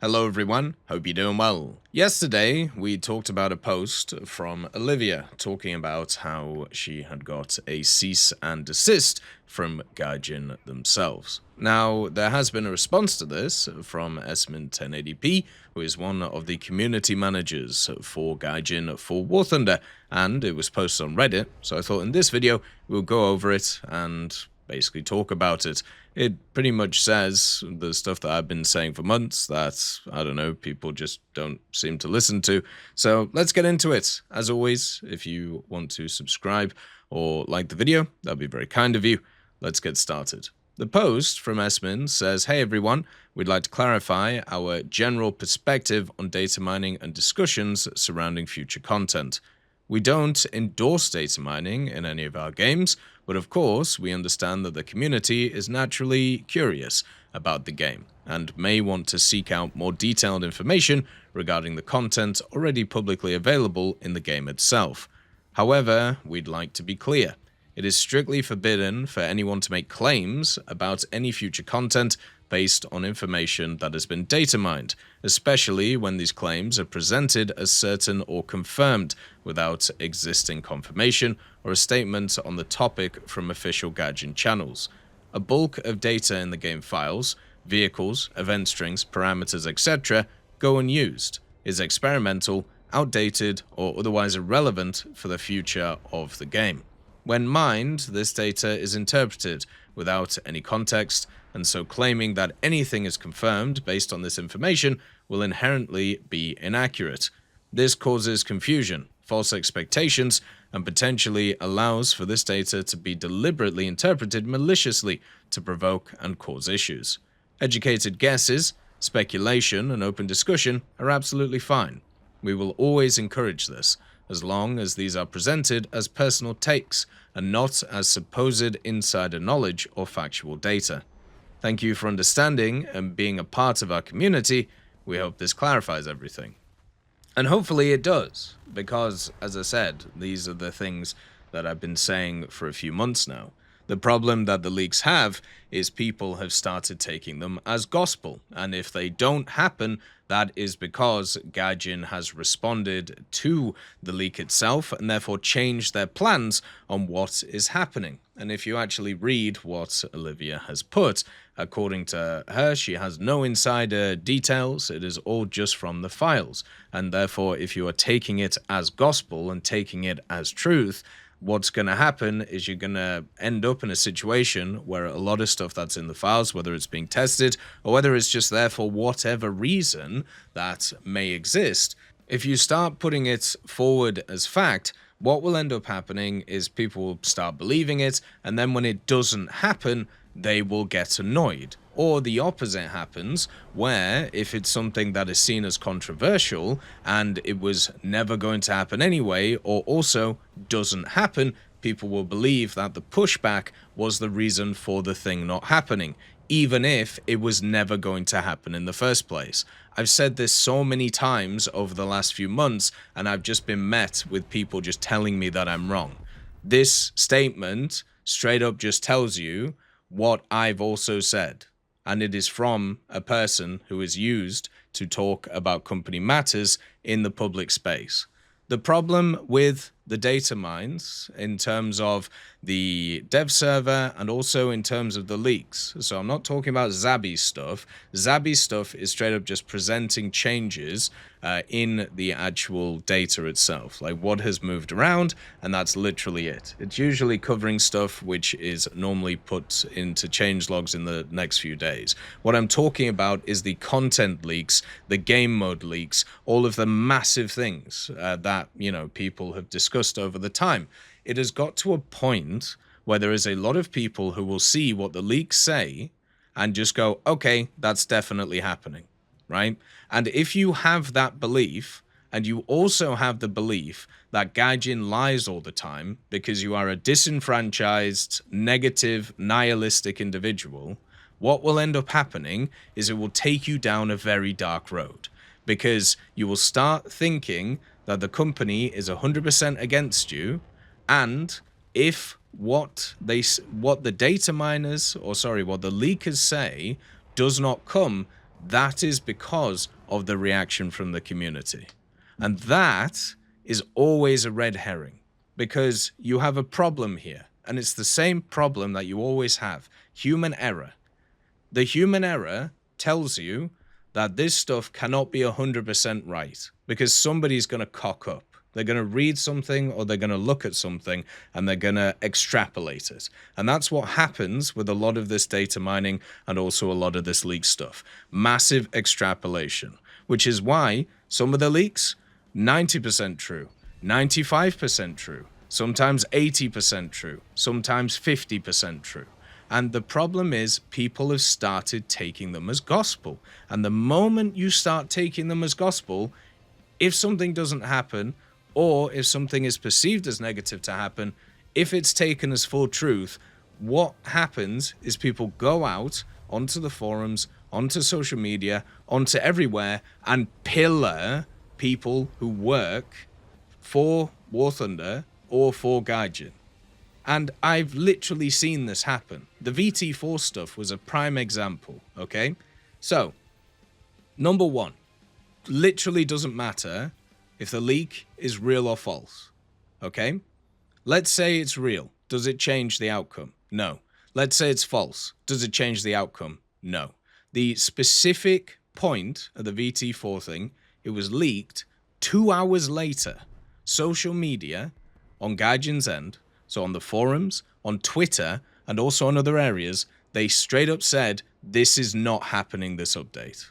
Hello everyone, hope you're doing well. Yesterday, we talked about a post from Olivia talking about how she had got a cease and desist from Gaijin themselves. Now, there has been a response to this from Esmond 1080p, who is one of the community managers for Gaijin for War Thunder, and it was posted on Reddit, so I thought in this video we'll go over it and basically talk about it. It pretty much says the stuff that I've been saying for months that, I don't know, people just don't seem to listen to. So let's get into it. As always, if you want to subscribe or like the video, that'd be very kind of you. Let's get started. The post from Esmin says, "Hey everyone, we'd like to clarify our general perspective on data mining and discussions surrounding future content. We don't endorse data mining in any of our games, but of course we understand that the community is naturally curious about the game and may want to seek out more detailed information regarding the content already publicly available in the game itself. However, we'd like to be clear. It is strictly forbidden for anyone to make claims about any future content based on information that has been data mined, especially when these claims are presented as certain or confirmed without existing confirmation or a statement on the topic from official Gaijin channels. A bulk of data in the game files, vehicles, event strings, parameters, etc. go unused, is experimental, outdated, or otherwise irrelevant for the future of the game. When mined, this data is interpreted without any context, and so claiming that anything is confirmed based on this information will inherently be inaccurate. This causes confusion, false expectations, and potentially allows for this data to be deliberately interpreted maliciously to provoke and cause issues. Educated guesses, speculation, and open discussion are absolutely fine. We will always encourage this, as long as these are presented as personal takes and not as supposed insider knowledge or factual data. Thank you for understanding and being a part of our community. We hope this clarifies everything." And hopefully it does, because, as I said, these are the things that I've been saying for a few months now. The problem that the leaks have is people have started taking them as gospel, and if they don't happen, that is because Gaijin has responded to the leak itself and therefore changed their plans on what is happening. And if you actually read what Olivia has put, according to her, she has no insider details, it is all just from the files. And therefore, if you are taking it as gospel and taking it as truth, what's going to happen is you're going to end up in a situation where a lot of stuff that's in the files, whether it's being tested or whether it's just there for whatever reason that may exist, if you start putting it forward as fact, what will end up happening is people will start believing it, and then when it doesn't happen, they will get annoyed. Or the opposite happens, where if it's something that is seen as controversial and it was never going to happen anyway, or also doesn't happen, people will believe that the pushback was the reason for the thing not happening, even if it was never going to happen in the first place. I've said this so many times over the last few months, and I've just been met with people just telling me that I'm wrong. This statement straight up just tells you what I've also said, and it is from a person who is used to talk about company matters in the public space. The problem with the data mines in terms of the dev server and also in terms of the leaks. So I'm not talking about Zabby's stuff. Zabby's stuff is straight up just presenting changes in the actual data itself, like what has moved around, and that's literally it. It's usually covering stuff which is normally put into change logs in the next few days. What I'm talking about is the content leaks, the game mode leaks, all of the massive things that, people have discussed over the time. It has got to a point where there is a lot of people who will see what the leaks say and just go, okay, that's definitely happening, right? And if you have that belief, and you also have the belief that Gaijin lies all the time because you are a disenfranchised, negative, nihilistic individual, what will end up happening is it will take you down a very dark road, because you will start thinking that the company is 100% against you, and if what the data miners, what the leakers say does not come That is because of the reaction from the community. And that is always a red herring, because you have a problem here. And it's the same problem that you always have: human error. The human error tells you that this stuff cannot be 100% right, because somebody's going to cock up. They're going to read something, or they're going to look at something, and they're going to extrapolate it. And that's what happens with a lot of this data mining and also a lot of this leak stuff. Massive extrapolation, which is why some of the leaks, 90% true, 95% true, sometimes 80% true, sometimes 50% true. And the problem is, people have started taking them as gospel. And the moment you start taking them as gospel, if something doesn't happen, or if something is perceived as negative to happen, if it's taken as full truth, what happens is people go out onto the forums, onto social media, onto everywhere, and pillar people who work for War Thunder or for Gaijin. And I've literally seen this happen. The VT4 stuff was a prime example, okay? So, number one, literally doesn't matter if the leak is real or false, okay? Let's say it's real. Does it change the outcome? No. Let's say it's false. Does it change the outcome? No. The specific point of the VT4 thing, it was leaked 2 hours later. Social media on Gaijin's end, so on the forums, on Twitter, and also on other areas, they straight up said, this is not happening, this update.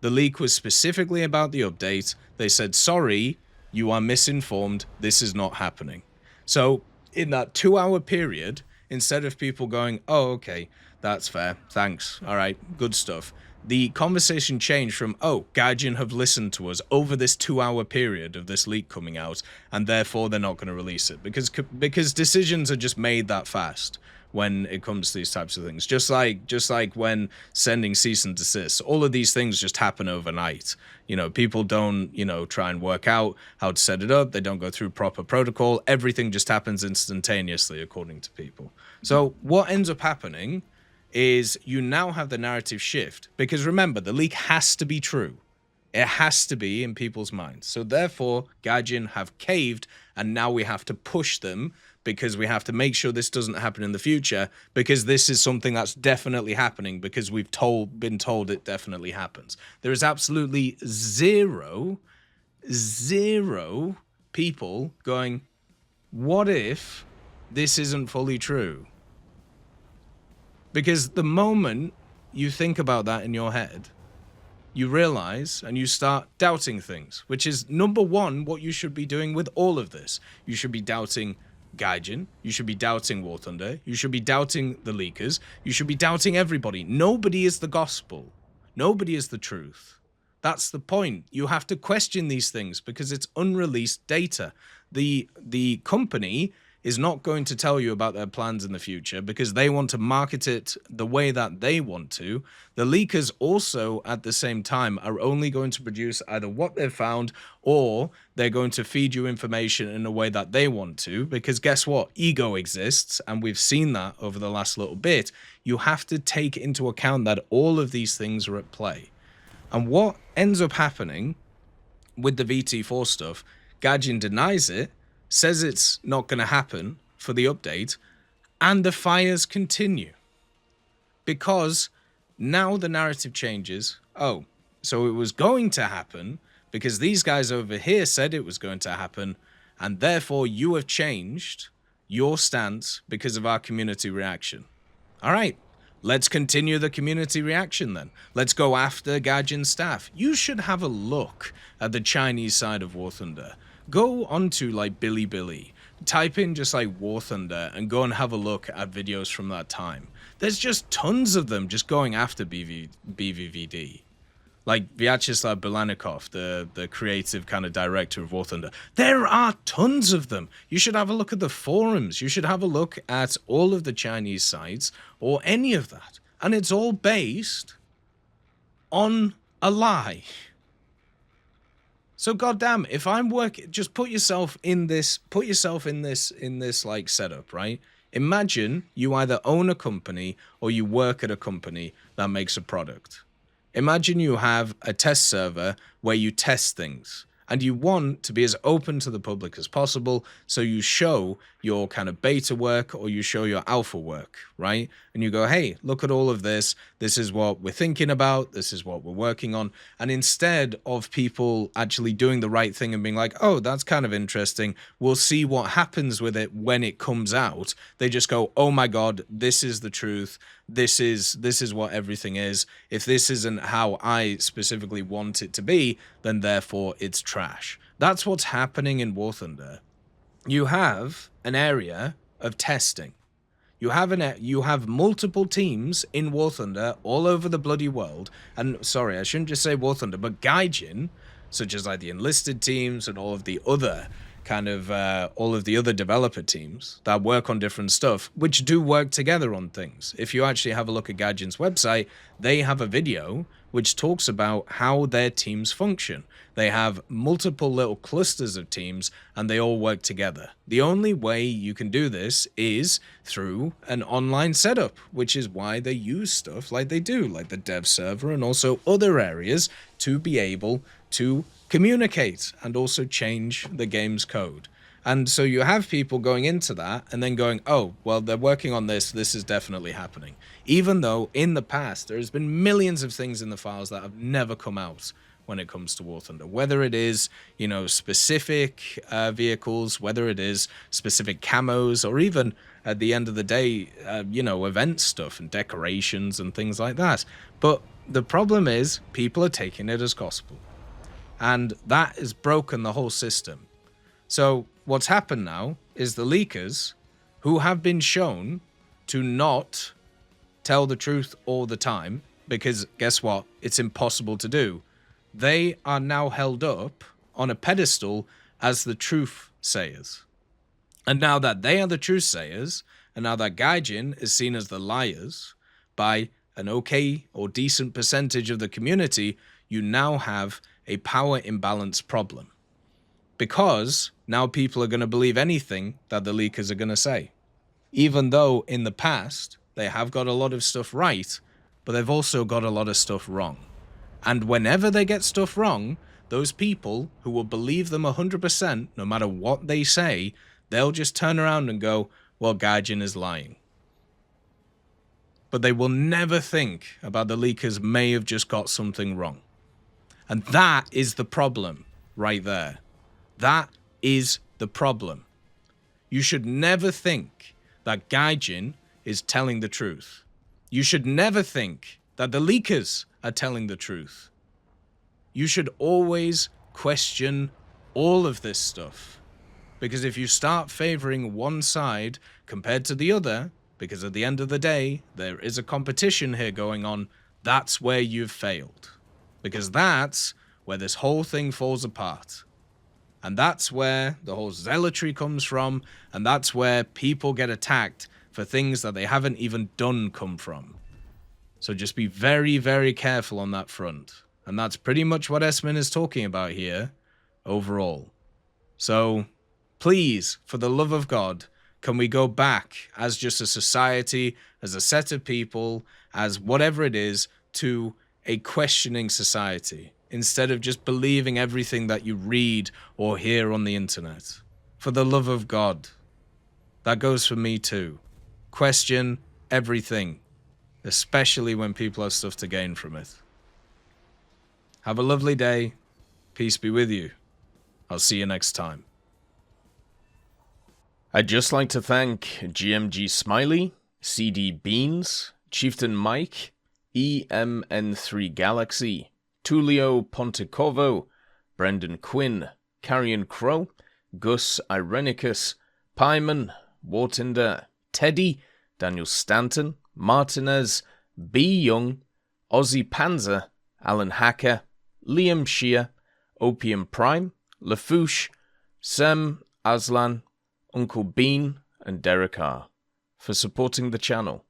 The leak was specifically about the update. They said, sorry, you are misinformed, this is not happening. So in that 2 hour period, instead of people going, oh, okay, that's fair, thanks, all right, good stuff, the conversation changed from, oh, Gaijin have listened to us over this 2 hour period of this leak coming out, and therefore they're not going to release it, because decisions are just made that fast when it comes to these types of things. Just like when sending cease and desist, all of these things just happen overnight. You know, people don't, try and work out how to set it up. They don't go through proper protocol. Everything just happens instantaneously, according to people. So what ends up happening is you now have the narrative shift, because remember, the leak has to be true. It has to be in people's minds. So therefore, Gaijin have caved, and now we have to push them, because we have to make sure this doesn't happen in the future, because this is something that's definitely happening, because we've been told it definitely happens. There is absolutely zero people going, what if this isn't fully true? Because the moment you think about that in your head, you realize and you start doubting things, which is number one, what you should be doing with all of this. You should be doubting Gaijin, you should be doubting War Thunder, you should be doubting the leakers, you should be doubting everybody. Nobody is the gospel. Nobody is the truth. That's the point. You have to question these things because it's unreleased data. The company is not going to tell you about their plans in the future because they want to market it the way that they want to. The leakers also, at the same time, are only going to produce either what they've found, or they're going to feed you information in a way that they want to, because guess what? Ego exists, and we've seen that over the last little bit. You have to take into account that all of these things are at play. And what ends up happening with the VT4 stuff, Gaijin denies it, says it's not going to happen for the update, and the fires continue. Because now the narrative changes. Oh, so it was going to happen because these guys over here said it was going to happen, and therefore you have changed your stance because of our community reaction. All right, let's continue the community reaction then. Let's go after Gaijin's staff. You should have a look at the Chinese side of War Thunder. Go onto like Bilibili, type in just like War Thunder, and go and have a look at videos from that time. There's just tons of them just going after BVVD. Like Vyacheslav Belanikov, the creative kind of director of War Thunder. There are tons of them. You should have a look at the forums. You should have a look at all of the Chinese sites or any of that. And it's all based on a lie. So goddamn, if I'm working, just put yourself in this like setup, right? Imagine you either own a company or you work at a company that makes a product. Imagine you have a test server where you test things. And you want to be as open to the public as possible, so you show your kind of beta work or you show your alpha work, right? And you go, hey, look at all of this. This is what we're thinking about. This is what we're working on. And instead of people actually doing the right thing and being like, oh, that's kind of interesting, we'll see what happens with it when it comes out, they just go, oh my God, this is the truth. This is what everything is. If this isn't how I specifically want it to be, then therefore it's trash. That's what's happening in War Thunder. You have an area of testing. You have multiple teams in War Thunder all over the bloody world. And sorry, I shouldn't just say War Thunder, but Gaijin, such as like the enlisted teams and all of the other all of the other developer teams that work on different stuff, which do work together on things. If you actually have a look at Gaijin's website, they have a video which talks about how their teams function. They have multiple little clusters of teams and they all work together. The only way you can do this is through an online setup, which is why they use stuff like they do, like the dev server and also other areas to be able to communicate and also change the game's code. And so you have people going into that and then going, oh, well, they're working on this. This is definitely happening. Even though in the past, there's been millions of things in the files that have never come out when it comes to War Thunder, whether it is, specific vehicles, whether it is specific camos, or even at the end of the day, event stuff and decorations and things like that. But the problem is people are taking it as gospel. And that has broken the whole system. So what's happened now is the leakers, who have been shown to not tell the truth all the time, because guess what? It's impossible to do. They are now held up on a pedestal as the truth sayers. And now that they are the truth sayers, and now that Gaijin is seen as the liars by an okay or decent percentage of the community, you now have a power imbalance problem. Because now people are going to believe anything that the leakers are going to say. Even though in the past, they have got a lot of stuff right, but they've also got a lot of stuff wrong. And whenever they get stuff wrong, those people who will believe them 100%, no matter what they say, they'll just turn around and go, well, Gaijin is lying. But they will never think about the leakers may have just got something wrong. And that is the problem right there. That is the problem. You should never think that Gaijin is telling the truth. You should never think that the leakers are telling the truth. You should always question all of this stuff. Because if you start favoring one side compared to the other, because at the end of the day, there is a competition here going on, that's where you've failed. Because that's where this whole thing falls apart. And that's where the whole zealotry comes from, and that's where people get attacked for things that they haven't even done come from. So just be very, very careful on that front. And that's pretty much what Esmin is talking about here, overall. So, please, for the love of God, can we go back as just a society, as a set of people, as whatever it is, to a questioning society, instead of just believing everything that you read or hear on the internet? For the love of God. That goes for me too. Question everything, especially when people have stuff to gain from it. Have a lovely day. Peace be with you. I'll see you next time. I'd just like to thank GMG Smiley, CD Beans, Chieftain Mike, EMN3 Galaxy, Tulio Pontecovo, Brendan Quinn, Carrion Crow, Gus Irenicus, Pyman, Wartinder, Teddy, Daniel Stanton, Martinez, B. Young, Ozzy Panzer, Alan Hacker, Liam Shear, Opium Prime, Lafouche, Sem, Aslan, Uncle Bean, and Derek R. for supporting the channel.